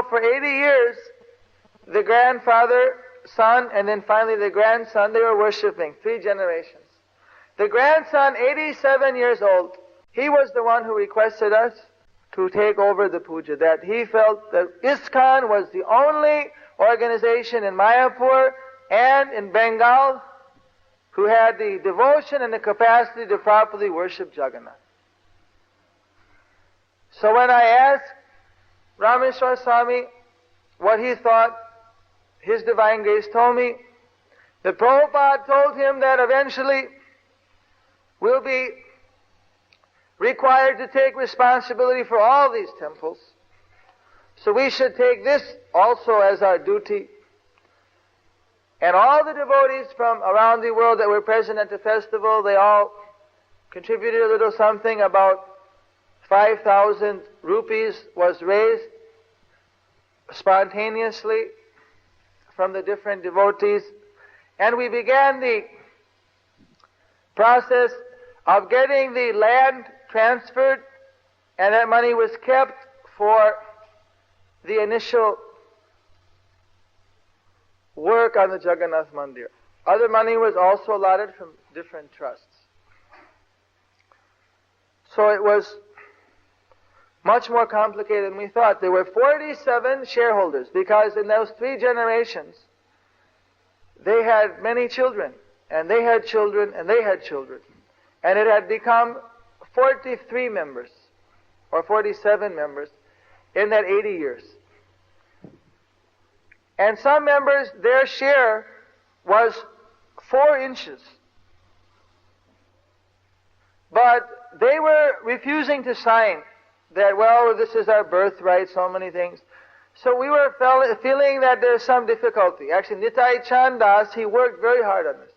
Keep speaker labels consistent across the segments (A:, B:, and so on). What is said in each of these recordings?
A: for 80 years, the grandfather, son, and then finally the grandson, they were worshipping. 3 generations. The grandson, 87 years old, he was the one who requested us to take over the puja, that he felt that ISKCON was the only organization in Mayapur and in Bengal who had the devotion and the capacity to properly worship Jagannath. So when I asked Rameshwar Swami what he thought, His Divine Grace told me that Prabhupada told him that eventually we'll be required to take responsibility for all these temples. So we should take this also as our duty. And all the devotees from around the world that were present at the festival, they all contributed a little something. About 5,000 rupees was raised spontaneously from the different devotees. And we began the process of getting the land transferred, and that money was kept for the initial work on the Jagannath Mandir. Other money was also allotted from different trusts. So it was much more complicated than we thought. There were 47 shareholders, because in those 3 generations, they had many children, and they had children, and they had children. And it had become 43 members, or 47 members, in that 80 years. And some members, their share was 4 inches. But they were refusing to sign that, well, this is our birthright, so many things. So we were feeling that there's some difficulty. Actually, Nitai Chandas, he worked very hard on this.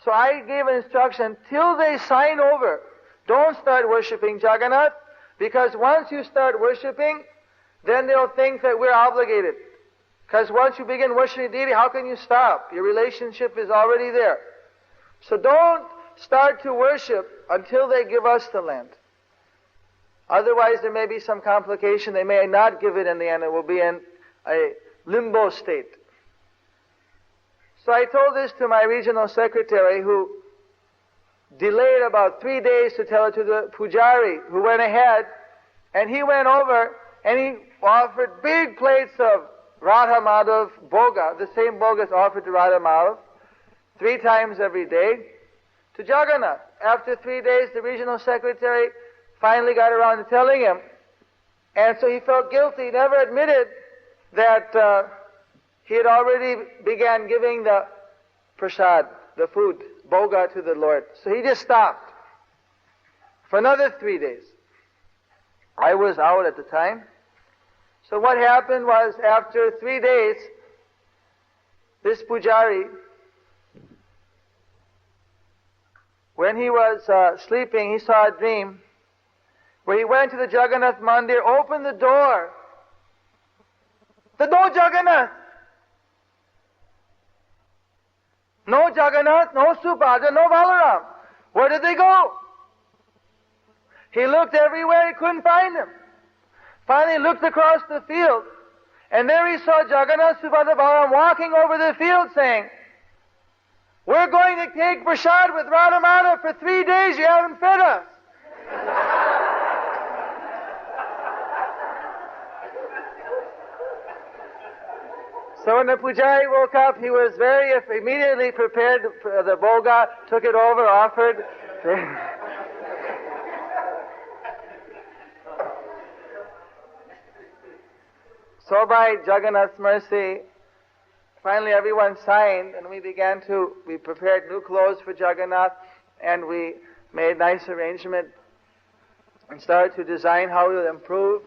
A: So I gave an instruction, till they sign over, don't start worshipping Jagannath, because once you start worshipping, then they'll think that we're obligated. Because once you begin worshiping deity, how can you stop? Your relationship is already there. So don't start to worship until they give us the land. Otherwise there may be some complication. They may not give it in the end. It will be in a limbo state. So I told this to my regional secretary, who delayed about 3 days to tell it to the pujari, who went ahead, and he went over and he offered big plates of Radha Madhav Bhoga, the same Bhoga is offered to Radha Madhav 3 times every day to Jagannath. After 3 days, the regional secretary finally got around to telling him, and so he felt guilty. He never admitted that he had already began giving the prasad, the food, Bhoga, to the Lord. So he just stopped for another 3 days. I was out at the time. So what happened was, after 3 days, this pujari, when he was sleeping, he saw a dream where he went to the Jagannath Mandir, opened the door. No Jagannath! No Jagannath, no Subhadra, no Balaram. Where did they go? He looked everywhere, he couldn't find them. Finally looked across the field, and there he saw Jagannath, Subhadra, Balaram walking over the field saying, we're going to take prasad with Radha Madhav for 3 days, you haven't fed us. So when the pujari woke up, he was immediately prepared for the bhoga, took it over, offered. So by Jagannath's mercy, finally everyone signed, and we prepared new clothes for Jagannath, and we made nice arrangement and started to design how to improve